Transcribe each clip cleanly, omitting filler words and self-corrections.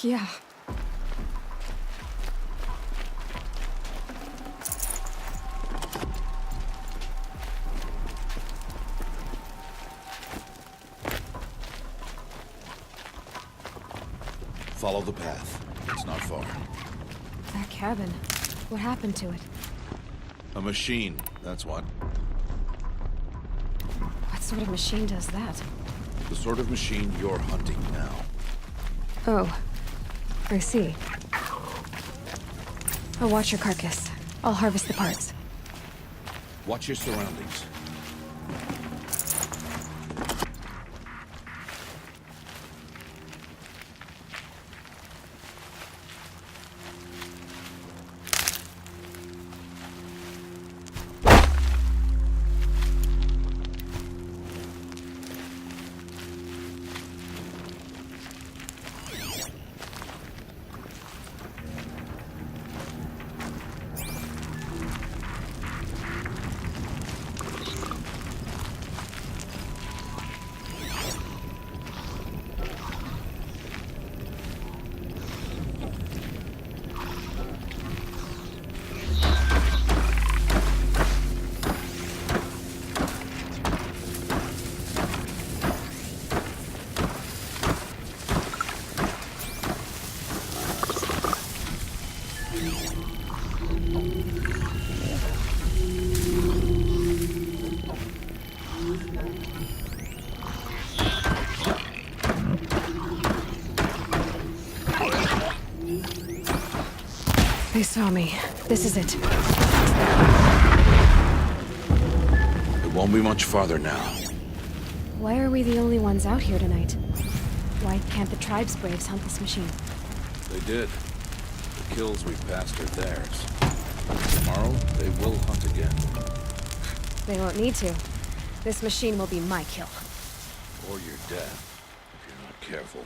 Yeah. Follow the path. It's not far. That cabin. What happened to it? A machine, that's what. What sort of machine does that? The sort of machine you're hunting now. Oh. I see. I'll watch your carcass. I'll harvest the parts. Watch your surroundings. They saw me. This is it. It won't be much farther now. Why are we the only ones out here tonight? Why can't the tribe's braves hunt this machine? They did. The kills we passed are theirs. Tomorrow, they will hunt again. They won't need to. This machine will be my kill. Or your death, if you're not careful.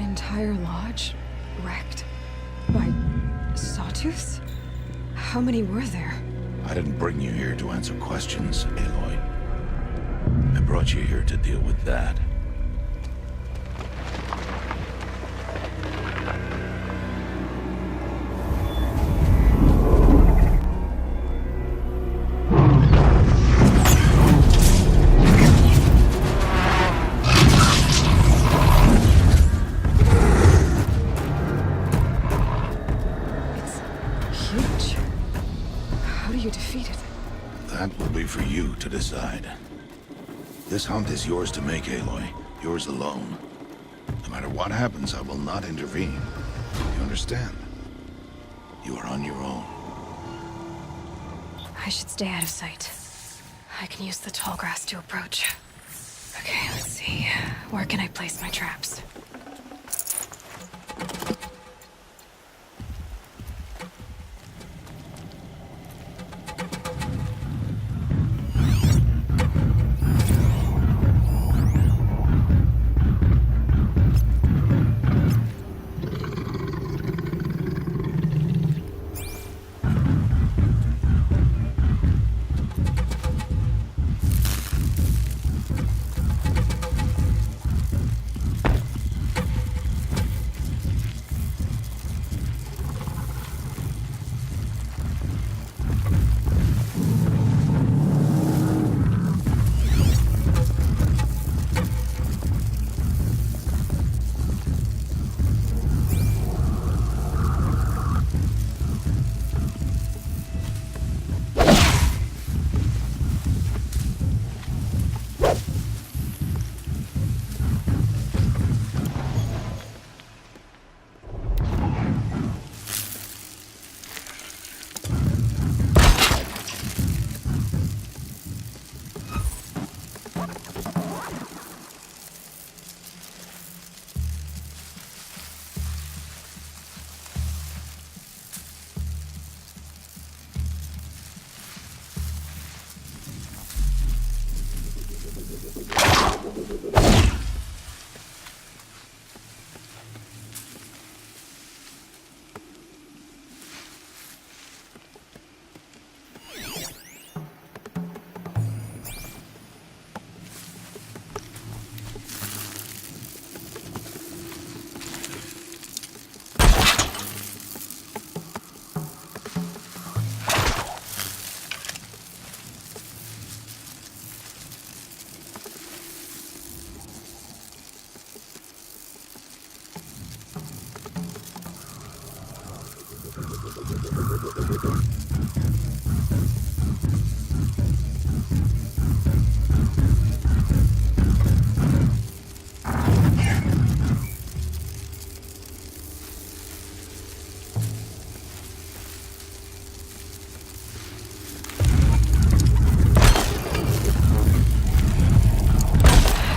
Entire lodge wrecked by SawTooths? How many were there? I didn't bring you here to answer questions, Aloy. I brought you here to deal with that. That will be for you to decide. This hunt is yours to make, Aloy. Yours alone. No matter what happens, I will not intervene. You understand? You are on your own. I should stay out of sight. I can use the tall grass to approach. Okay, let's see. Where can I place my traps?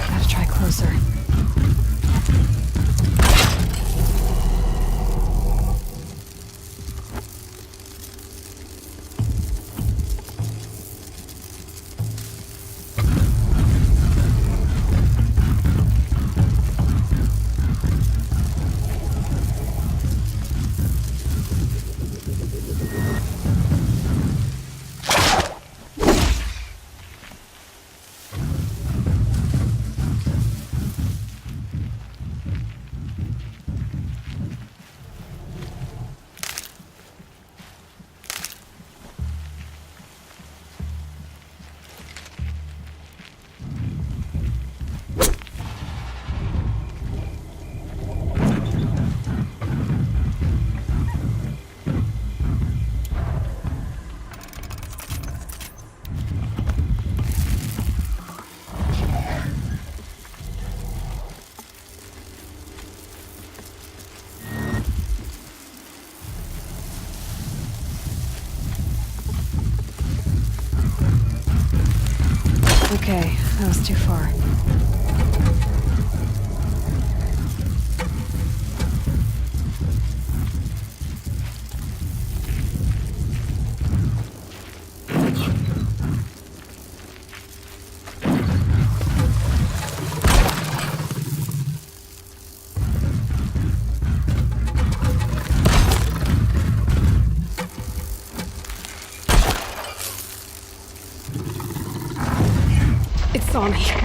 Gotta try closer. Okay, that was too far. It saw me.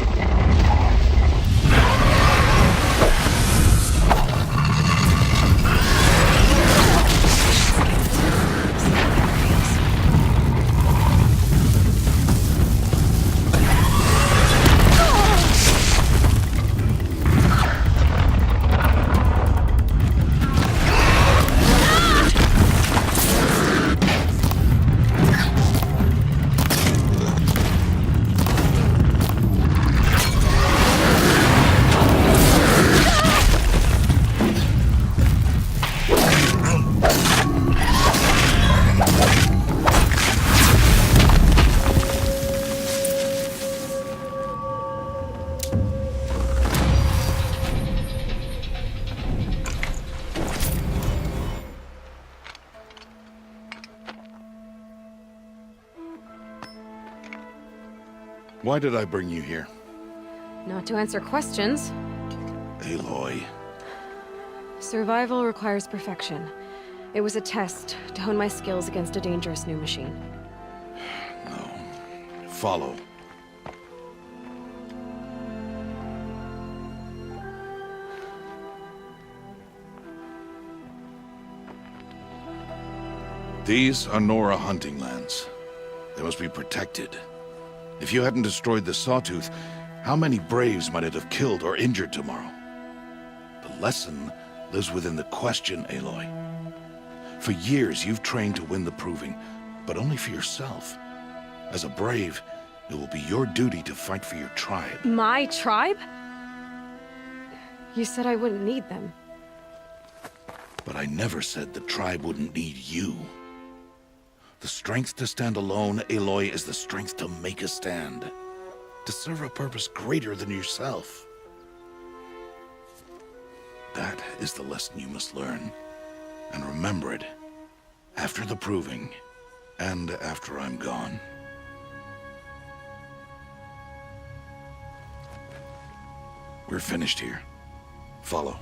Why did I bring you here? Not to answer questions. Aloy. Survival requires perfection. It was a test to hone my skills against a dangerous new machine. No. Follow. These are Nora hunting lands. They must be protected. If you hadn't destroyed the SawTooth, how many Braves might it have killed or injured tomorrow? The lesson lives within the question, Aloy. For years, you've trained to win the Proving, but only for yourself. As a Brave, it will be your duty to fight for your tribe. My tribe? You said I wouldn't need them. But I never said the tribe wouldn't need you. The strength to stand alone, Aloy, is the strength to make a stand. To serve a purpose greater than yourself. That is the lesson you must learn. And remember it. After the Proving. And after I'm gone. We're finished here. Follow.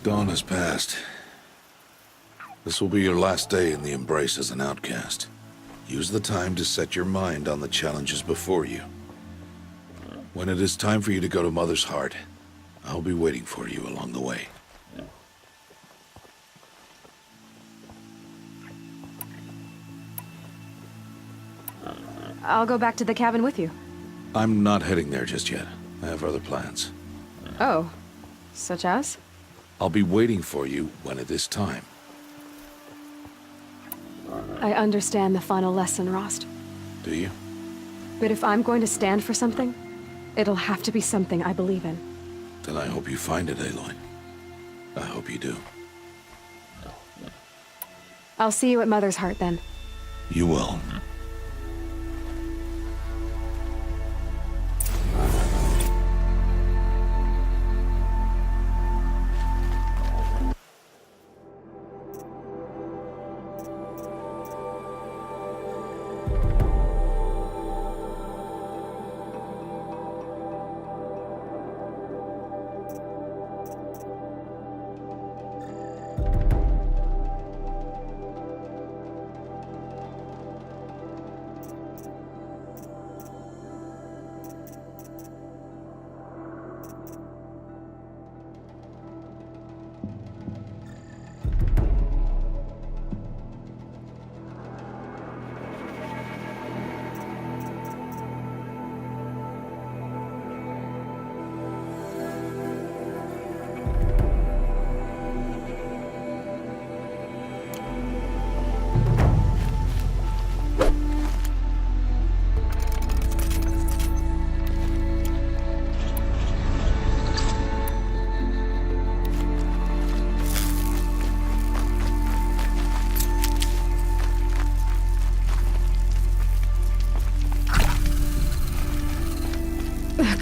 Dawn has passed. This will be your last day in the Embrace as an outcast. Use the time to set your mind on the challenges before you. When it is time for you to go to Mother's Heart, I'll be waiting for you along the way. I'll go back to the cabin with you. I'm not heading there just yet. I have other plans. Oh. Such as? I'll be waiting for you when it is time. I understand the final lesson, Rost. Do you? But if I'm going to stand for something, it'll have to be something I believe in. Then I hope you find it, Aloy. I hope you do. I'll see you at Mother's Heart then. You will.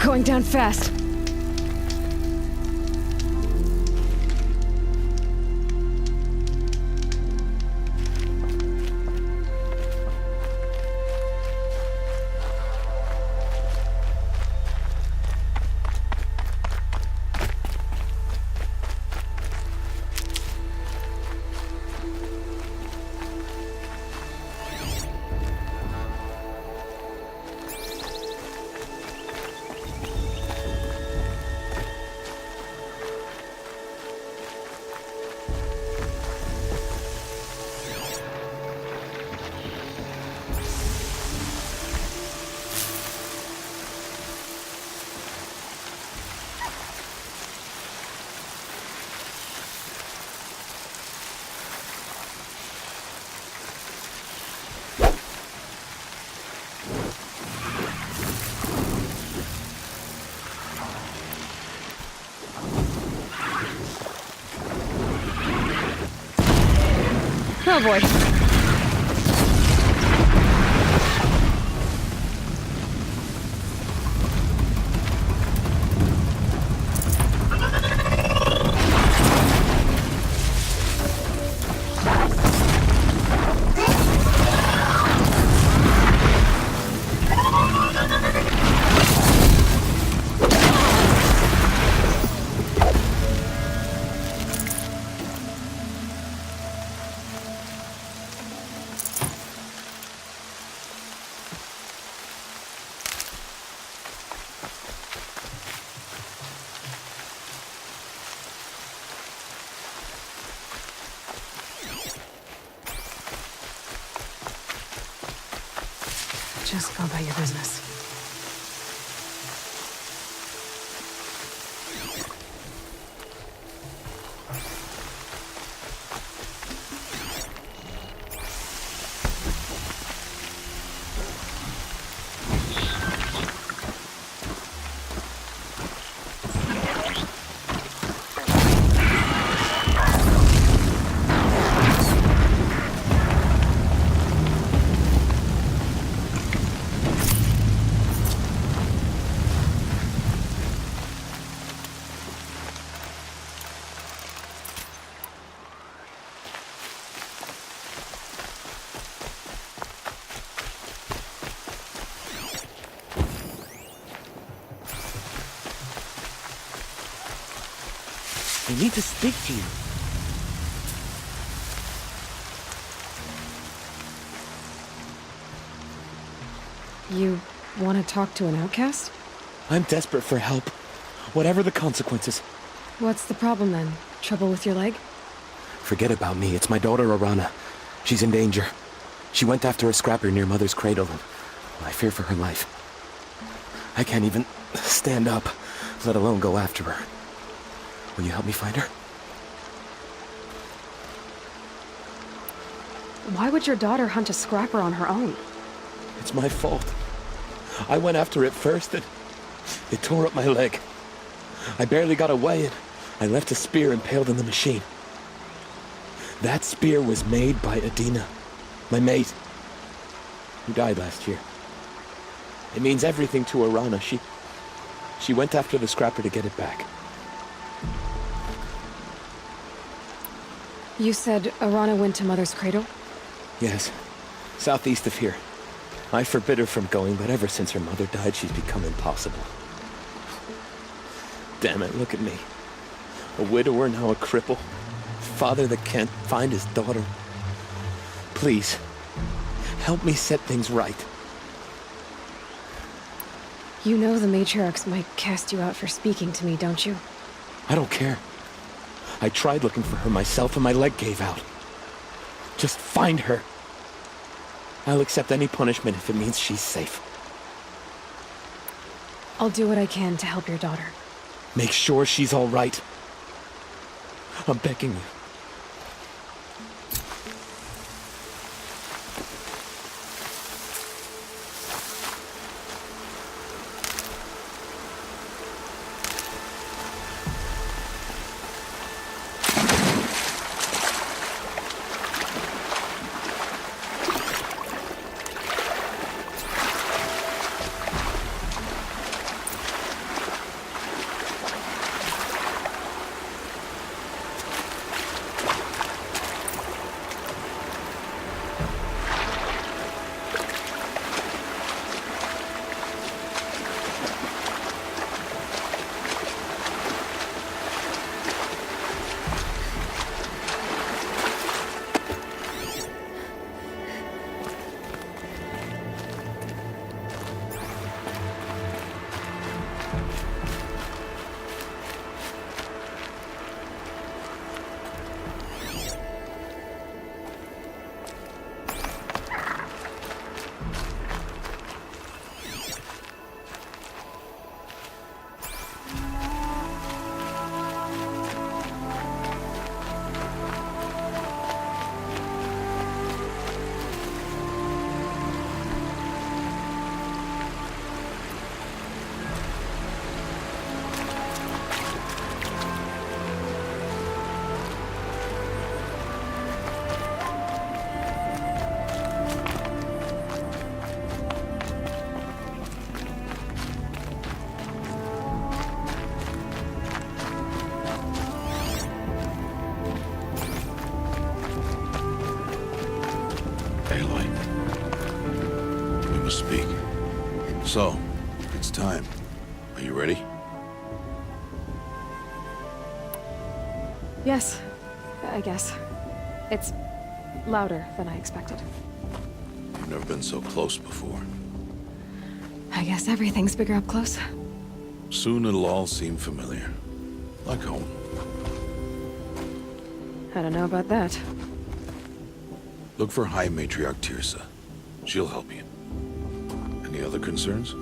Going down fast. Oh boy. Just go about your business. I need to speak to you. You want to talk to an outcast? I'm desperate for help, whatever the consequences. What's the problem then? Trouble with your leg? Forget about me, it's my daughter Arana. She's in danger. She went after a scrapper near Mother's cradle, and I fear for her life. I can't even stand up, let alone go after her. Will you help me find her? Why would your daughter hunt a scrapper on her own? It's my fault. I went after it first, and it tore up my leg. I barely got away, and I left a spear impaled in the machine. That spear was made by Adina, my mate, who died last year. It means everything to Arana. She went after the scrapper to get it back. You said Arana went to Mother's cradle? Yes, southeast of here. I forbid her from going, but ever since her mother died, she's become impossible. Damn it, look at me. A widower, now a cripple. Father that can't find his daughter. Please, help me set things right. You know the matriarchs might cast you out for speaking to me, don't you? I don't care. I tried looking for her myself and my leg gave out. Just find her. I'll accept any punishment if it means she's safe. I'll do what I can to help your daughter. Make sure she's all right. I'm begging you. Aloy, we must speak. So, it's time. Are you ready? Yes, I guess. It's louder than I expected. You've never been so close before. I guess everything's bigger up close. Soon it'll all seem familiar. Like home. I don't know about that. Look for High Matriarch Tirsa. She'll help you. Any other concerns?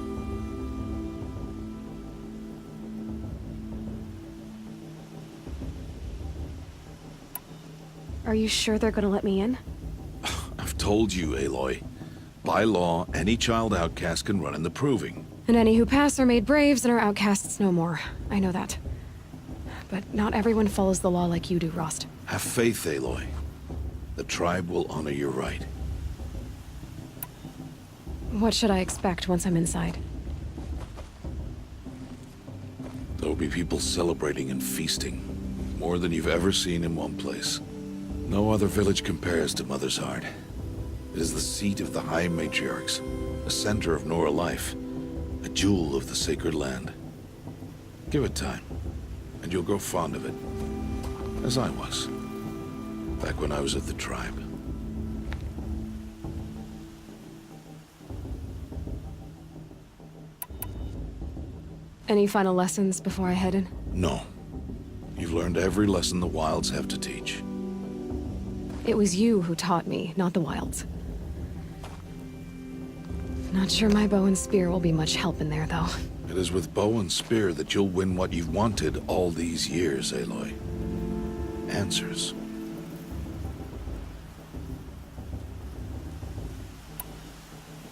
Are you sure they're gonna let me in? I've told you, Aloy. By law, any child outcast can run in the Proving. And any who pass are made braves and are outcasts no more. I know that. But not everyone follows the law like you do, Rost. Have faith, Aloy. The tribe will honor your right. What should I expect once I'm inside? There'll be people celebrating and feasting. More than you've ever seen in one place. No other village compares to Mother's Heart. It is the seat of the High Matriarchs, a center of Nora life, a jewel of the sacred land. Give it time, and you'll grow fond of it. As I was, back when I was at the tribe. Any final lessons before I head in? No. You've learned every lesson the Wilds have to teach. It was you who taught me, not the Wilds. Not sure my bow and spear will be much help in there, though. It is with bow and spear that you'll win what you've wanted all these years, Aloy. Answers.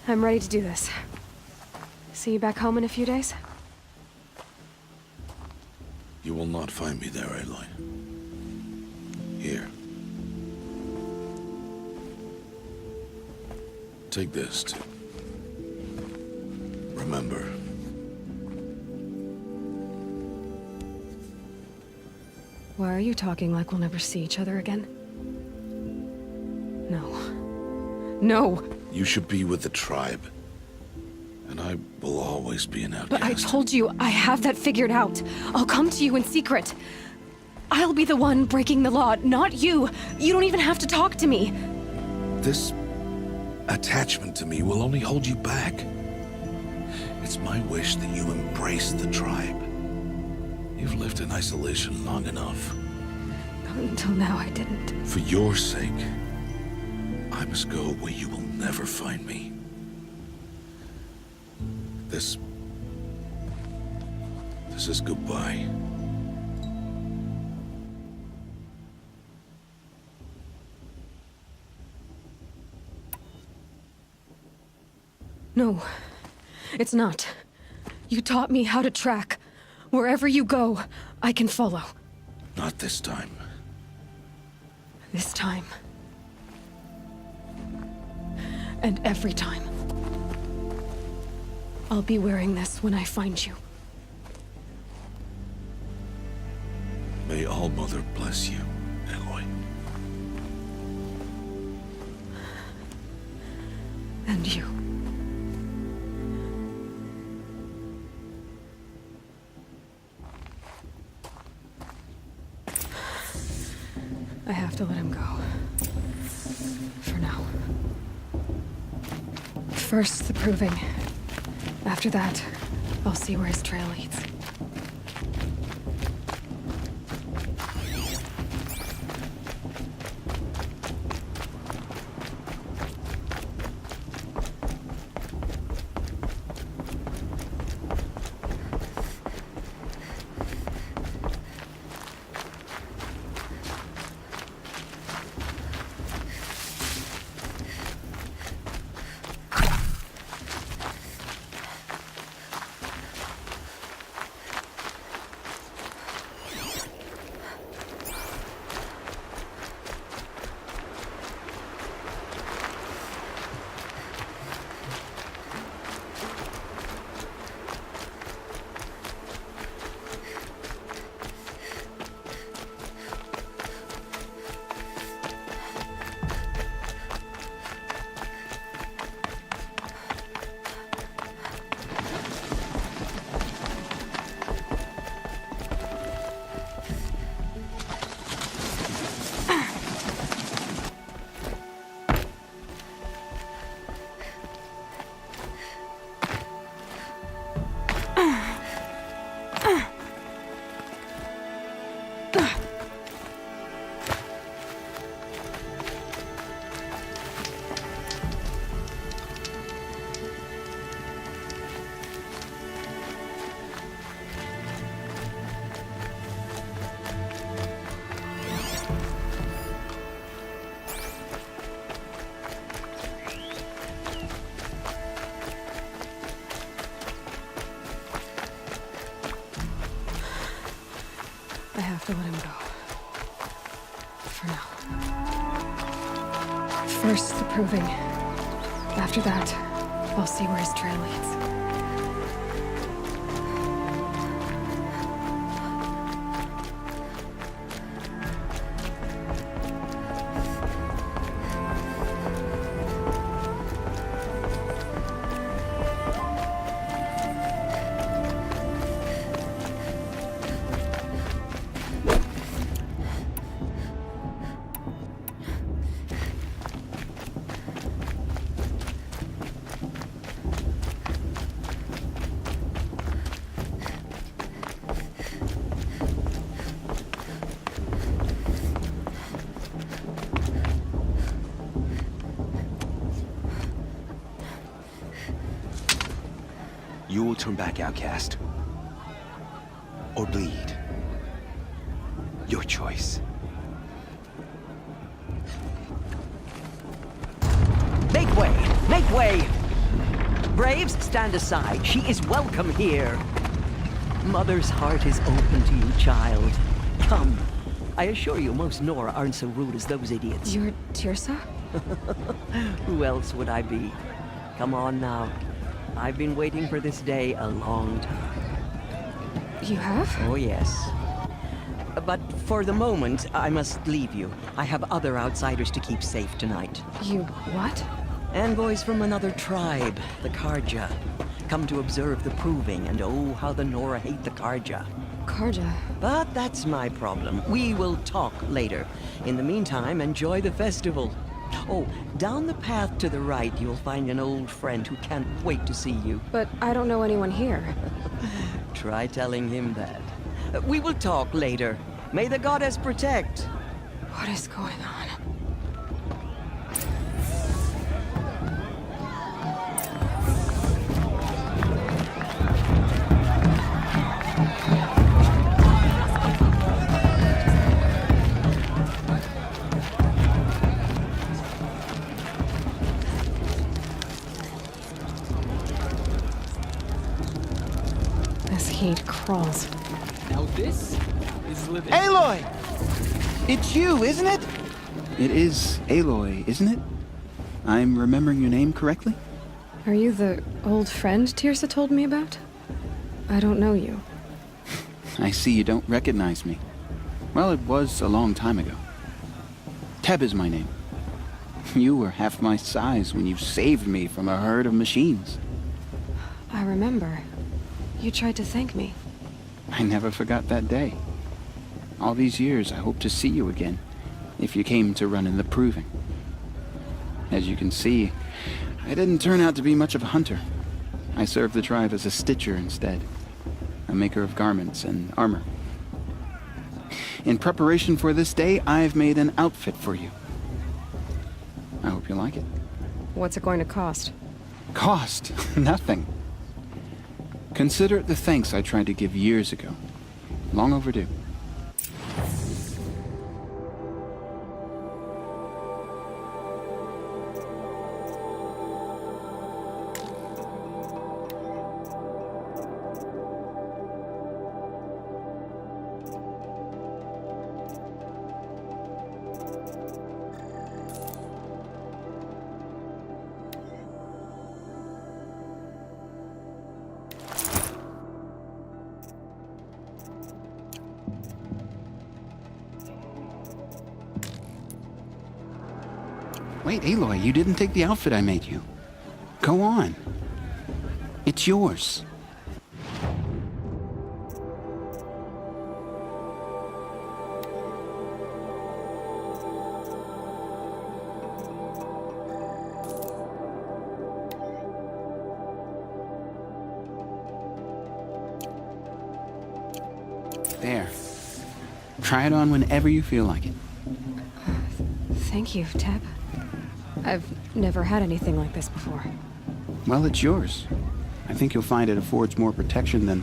I'm ready to do this. See you back home in a few days? You will not find me there, Aloy. Here. Take this, too. Remember. Why are you talking like we'll never see each other again? No. No! You should be with the tribe. And I will always be an outcast. But I told you, I have that figured out. I'll come to you in secret. I'll be the one breaking the law, not you. You don't even have to talk to me. This attachment to me will only hold you back. It's my wish that you embrace the tribe. You've lived in isolation long enough. Until now, I didn't. For your sake, I must go where you will never find me. This is goodbye. No, it's not. You taught me how to track. Wherever you go, I can follow. Not this time. This time. And every time. I'll be wearing this when I find you. May All-Mother bless you, Aloy. And you. I have to let him go. For now. First, the proving. After that, I'll see where his trail leads. I have to let him go. For now. First, the proving. After that, I'll see where his trail leads. You'll turn back, outcast. Or bleed. Your choice. Make way! Make way! Braves, stand aside. She is welcome here. Mother's heart is open to you, child. Come. I assure you, most Nora aren't so rude as those idiots. You're Tirsa? Who else would I be? Come on now. I've been waiting for this day a long time. You have? Oh, yes. But for the moment, I must leave you. I have other outsiders to keep safe tonight. You what? Envoys from another tribe, the Karja. Come to observe the proving, and oh, how the Nora hate the Karja. Karja. But that's my problem. We will talk later. In the meantime, enjoy the festival. Oh, down the path to the right, you'll find an old friend who can't wait to see you. But I don't know anyone here. Try telling him that. We will talk later. May the goddess protect. What is going on? This heat crawls. Now this is living. Aloy! It's you, isn't it? It is Aloy, isn't it? I'm remembering your name correctly? Are you the old friend Tirsa told me about? I don't know you. I see you don't recognize me. Well, it was a long time ago. Teb is my name. You were half my size when you saved me from a herd of machines. I remember. You tried to thank me. I never forgot that day. All these years, I hope to see you again, if you came to run in the proving. As you can see, I didn't turn out to be much of a hunter. I served the tribe as a stitcher instead, a maker of garments and armor. In preparation for this day, I've made an outfit for you. I hope you like it. What's it going to cost? Cost? Nothing. Consider it the thanks I tried to give years ago. Long overdue. Wait, Aloy, you didn't take the outfit I made you. Go on. It's yours. There. Try it on whenever you feel like it. Thank you, Teb. I've never had anything like this before. Well, it's yours. I think you'll find it affords more protection than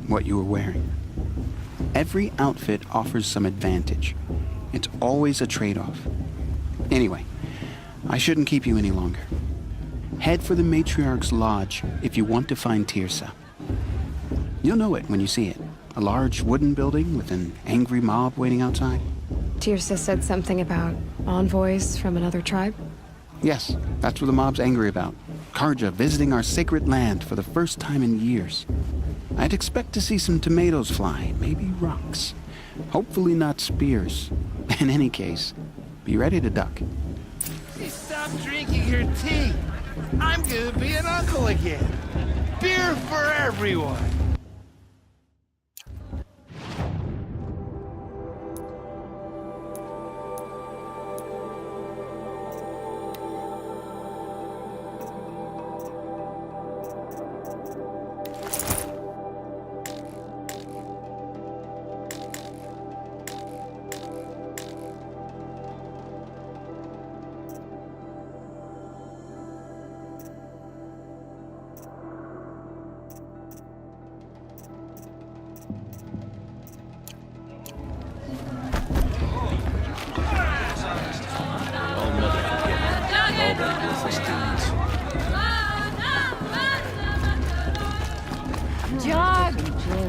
what you were wearing. Every outfit offers some advantage. It's always a trade-off. Anyway, I shouldn't keep you any longer. Head for the Matriarch's Lodge if you want to find Tirsa. You'll know it when you see it. A large wooden building with an angry mob waiting outside. Tirsa said something about envoys from another tribe? Yes, that's what the mob's angry about. Karja visiting our sacred land for the first time in years. I'd expect to see some tomatoes fly, maybe rocks. Hopefully not spears. In any case, be ready to duck. Hey, stop drinking your tea. I'm gonna be an uncle again. Beer for everyone.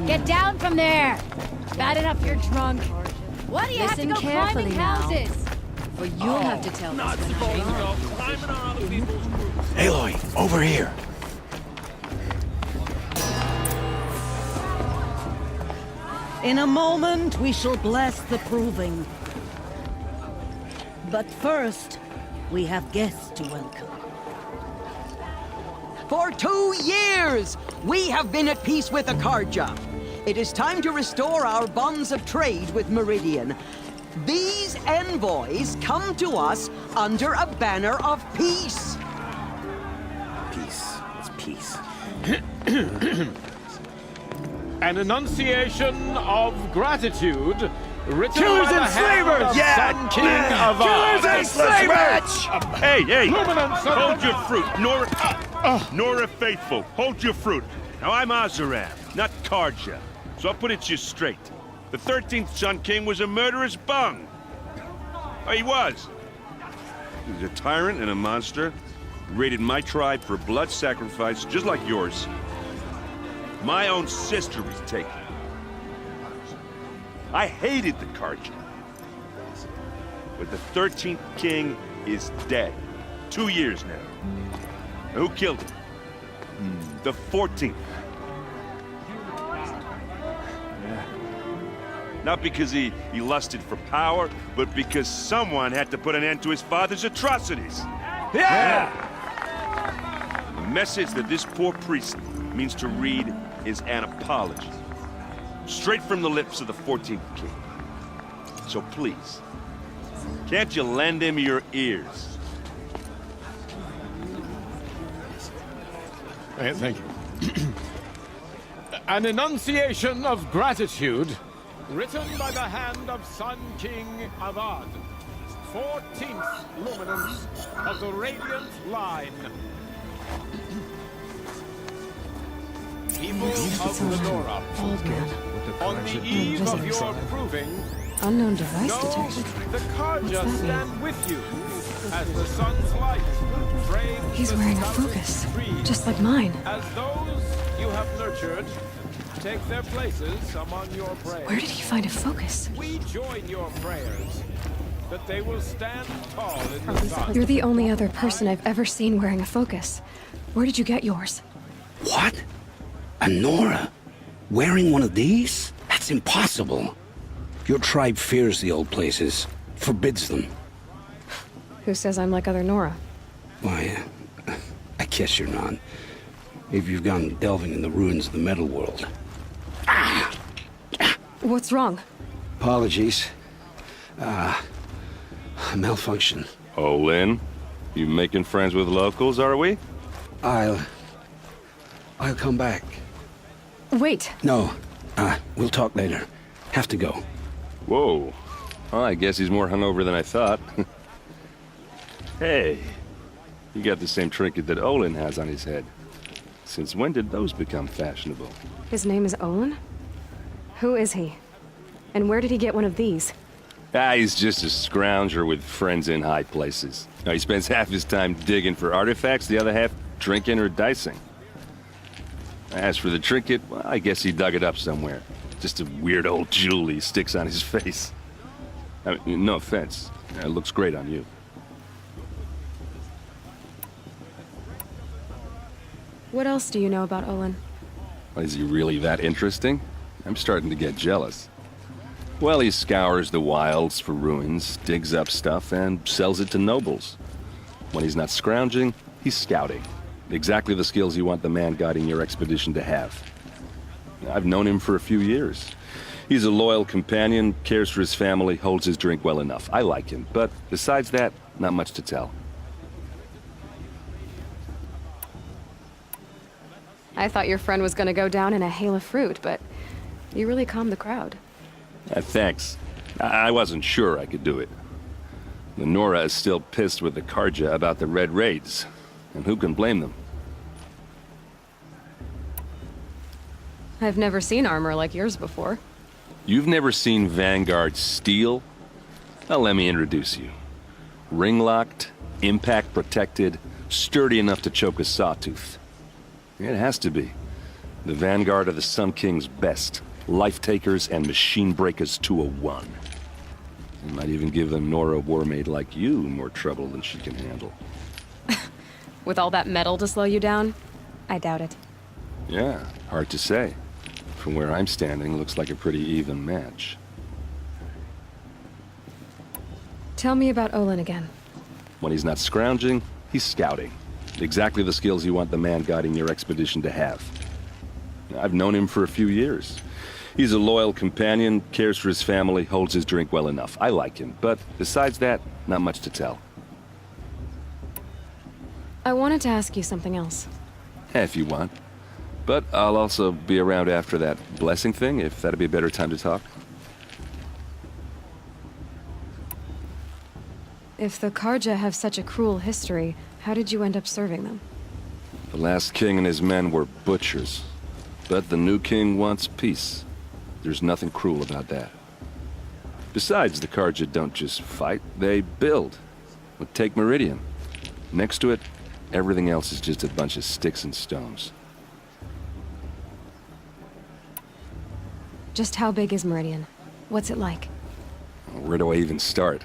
Get down from there! Bad enough you're drunk. Why do you have to go climbing houses? Or you'll have to tell us when I'm Aloy, over here. In a moment, we shall bless the proving. But first, we have guests to welcome. For 2 years, we have been at peace with Akarja. It is time to restore our bonds of trade with Meridian. These envoys come to us under a banner of peace. Peace. It's peace. An enunciation of gratitude written Killers by the and hand slavers! of Yeah! Sun King of Killers and slavers! Hey, hey! Luminance of Hold the- your fruit, Nora Faithful. Hold your fruit. Now I'm Azaram, not Karja, so I'll put it to you straight. The 13th Sun King was a murderous bung. Oh, he was. He was a tyrant and a monster. Raided my tribe for blood sacrifice, just like yours. My own sister was taken. I hated the Karja. But the 13th king is dead. 2 years now. Who killed him? The 14th. Not because he lusted for power, but because someone had to put an end to his father's atrocities. Yeah! The message that this poor priest means to read is an apology. Straight from the lips of the 14th king. So please, can't you lend him your ears? Thank you. An enunciation of gratitude written by the hand of Sun King Avad, 14th luminance of the Radiant Line. People of Lenora, Old man. on the eve of your proving, Unknown device know detected. the Karja What's that mean? stand with you as the sun's light frames He's the wearing a stoutest focus, trees. just like mine. As those you have nurtured take their places among your prayers. Where did he find a focus? We join your prayers that they will stand tall in the sun. You're the only other person I've ever seen wearing a focus. Where did you get yours? What? A Nora? Wearing one of these? That's impossible. Your tribe fears the old places, forbids them. Who says I'm like other Nora? Why, I guess you're not. Maybe you've gone delving in the ruins of the metal world. What's wrong? Apologies. Malfunction. Oh, Lynn, you making friends with locals, are we? I'll come back. Wait. No, we'll talk later. Have to go. Whoa. Well, I guess he's more hungover than I thought. Hey, you got the same trinket that Olin has on his head. Since when did those become fashionable? His name is Olin? Who is he? And where did he get one of these? He's just a scrounger with friends in high places. Now, he spends half his time digging for artifacts, the other half drinking or dicing. As for the trinket, well, I guess he dug it up somewhere. Just a weird old jewel he sticks on his face. I mean, no offense. It looks great on you. What else do you know about Olin? Is he really that interesting? I'm starting to get jealous. Well, he scours the wilds for ruins, digs up stuff, and sells it to nobles. When he's not scrounging, he's scouting. Exactly the skills you want the man guiding your expedition to have. I've known him for a few years. He's a loyal companion, cares for his family, holds his drink well enough. I like him, but besides that, not much to tell. I thought your friend was gonna go down in a hail of fruit, but you really calmed the crowd. Thanks. I wasn't sure I could do it. Lenora is still pissed with the Karja about the Red Raids, and who can blame them? I've never seen armor like yours before. You've never seen Vanguard steel? Well, let me introduce you. Ring-locked, impact-protected, sturdy enough to choke a SawTooth. It has to be. The vanguard of the Sun King's best. Life takers and machine breakers to a one. They might even give a Nora warmaid like you more trouble than she can handle. With all that metal to slow you down? I doubt it. Yeah, hard to say. From where I'm standing, looks like a pretty even match. Tell me about Olin again. When he's not scrounging, he's scouting. Exactly the skills you want the man guiding your expedition to have. I've known him for a few years. He's a loyal companion, cares for his family, holds his drink well enough. I like him, but besides that, not much to tell. I wanted to ask you something else. If you want. But I'll also be around after that blessing thing, if that'd be a better time to talk. If the Karja have such a cruel history, how did you end up serving them? The last king and his men were butchers. But the new king wants peace. There's nothing cruel about that. Besides, the Karja don't just fight, they build. Well, take Meridian. Next to it, everything else is just a bunch of sticks and stones. Just how big is Meridian? What's it like? Where do I even start?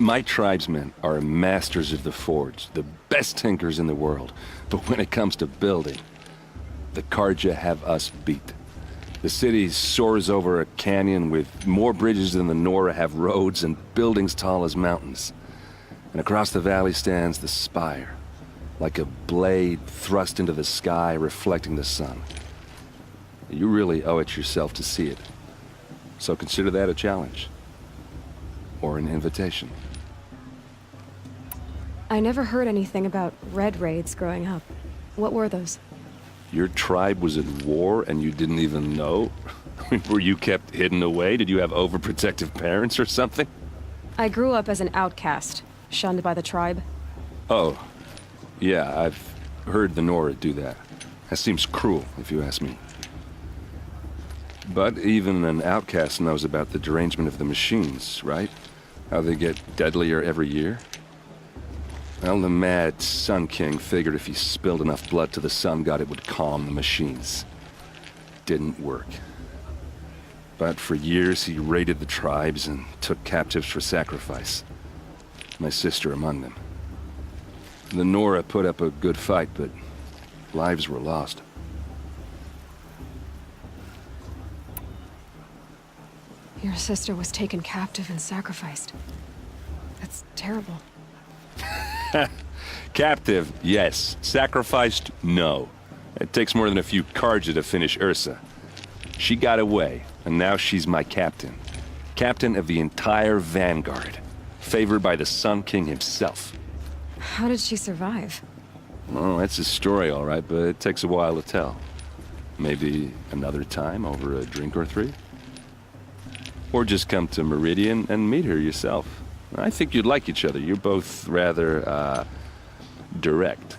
My tribesmen are masters of the forge, the best tinkers in the world. But when it comes to building, the Karja have us beat. The city soars over a canyon with more bridges than the Nora have roads and buildings tall as mountains. And across the valley stands the spire, like a blade thrust into the sky reflecting the sun. You really owe it yourself to see it. So consider that a challenge. Or an invitation. I never heard anything about red raids growing up. What were those? Your tribe was at war and you didn't even know? Were you kept hidden away? Did you have overprotective parents or something? I grew up as an outcast, shunned by the tribe. Oh, yeah, I've heard the Nora do that. That seems cruel, if you ask me. But even an outcast knows about the derangement of the machines, right? How they get deadlier every year? Well, the mad Sun King figured if he spilled enough blood to the Sun God, it would calm the machines. Didn't work. But for years, he raided the tribes and took captives for sacrifice. My sister among them. The Nora put up a good fight, but lives were lost. Your sister was taken captive and sacrificed. That's terrible. Captive, yes. Sacrificed, no. It takes more than a few Karja to finish Ursa. She got away, and now she's my captain. Captain of the entire vanguard. Favored by the Sun King himself. How did she survive? Oh, that's a story, all right, but it takes a while to tell. Maybe another time over a drink or three? Or just come to Meridian and meet her yourself. I think you'd like each other. You're both rather, direct.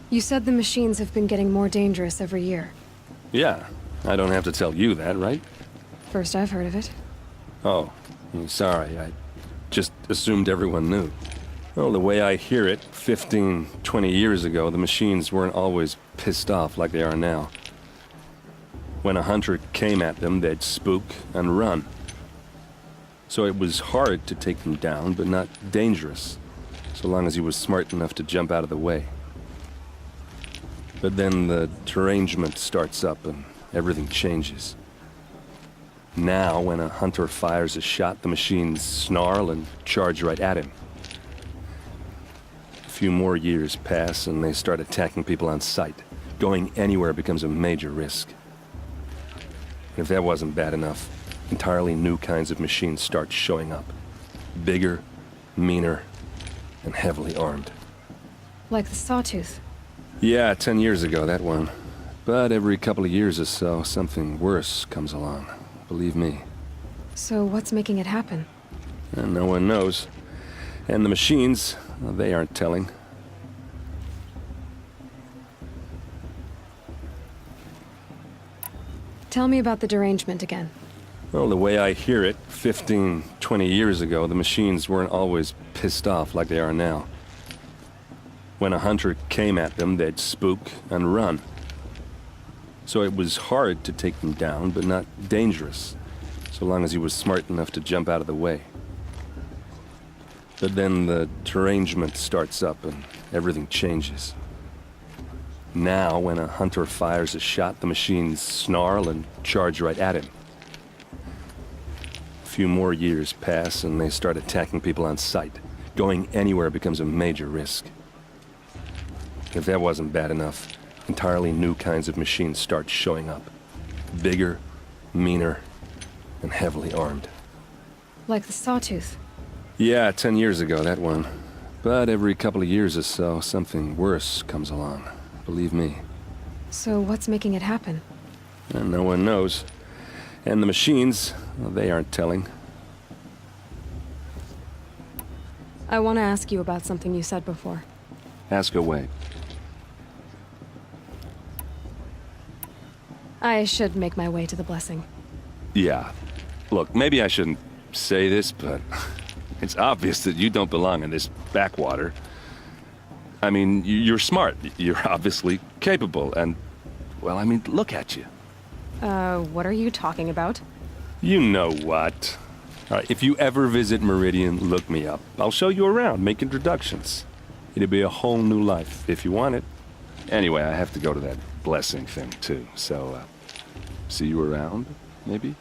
You said the machines have been getting more dangerous every year. Yeah, I don't have to tell you that, right? First I've heard of it. Oh, sorry. I just assumed everyone knew. Well, the way I hear it, 15, 20 years ago, the machines weren't always pissed off like they are now. When a hunter came at them, they'd spook and run. So it was hard to take them down, but not dangerous, so long as he was smart enough to jump out of the way. But then the derangement starts up and everything changes. Now, when a hunter fires a shot, the machines snarl and charge right at him. A few more years pass and they start attacking people on sight. Going anywhere becomes a major risk. If that wasn't bad enough, entirely new kinds of machines start showing up. Bigger, meaner, and heavily armed. Like the SawTooth. Yeah, 10 years ago, that one. But every couple of years or so, something worse comes along. Believe me. So what's making it happen? And no one knows. And the machines, well, they aren't telling. Tell me about the derangement again. Well, the way I hear it, 15, 20 years ago, the machines weren't always pissed off like they are now. When a hunter came at them, they'd spook and run. So it was hard to take them down, but not dangerous, so long as he was smart enough to jump out of the way. But then the derangement starts up and everything changes. Now, when a hunter fires a shot, the machines snarl and charge right at him. A few more years pass and they start attacking people on sight. Going anywhere becomes a major risk. If that wasn't bad enough, entirely new kinds of machines start showing up. Bigger, meaner, and heavily armed. Like the SawTooth. Yeah, 10 years ago, that one. But every couple of years or so, something worse comes along. Believe me. So what's making it happen? And no one knows. And the machines, well, they aren't telling. I want to ask you about something you said before. Ask away. I should make my way to the blessing. Yeah. Look, maybe I shouldn't say this, but it's obvious that you don't belong in this backwater. I mean, you're smart. You're obviously capable, and, well, I mean, look at you. What are you talking about? You know what. All right, if you ever visit Meridian, look me up. I'll show you around, make introductions. It'll be a whole new life, if you want it. Anyway, I have to go to that blessing thing, too, so, see you around, maybe?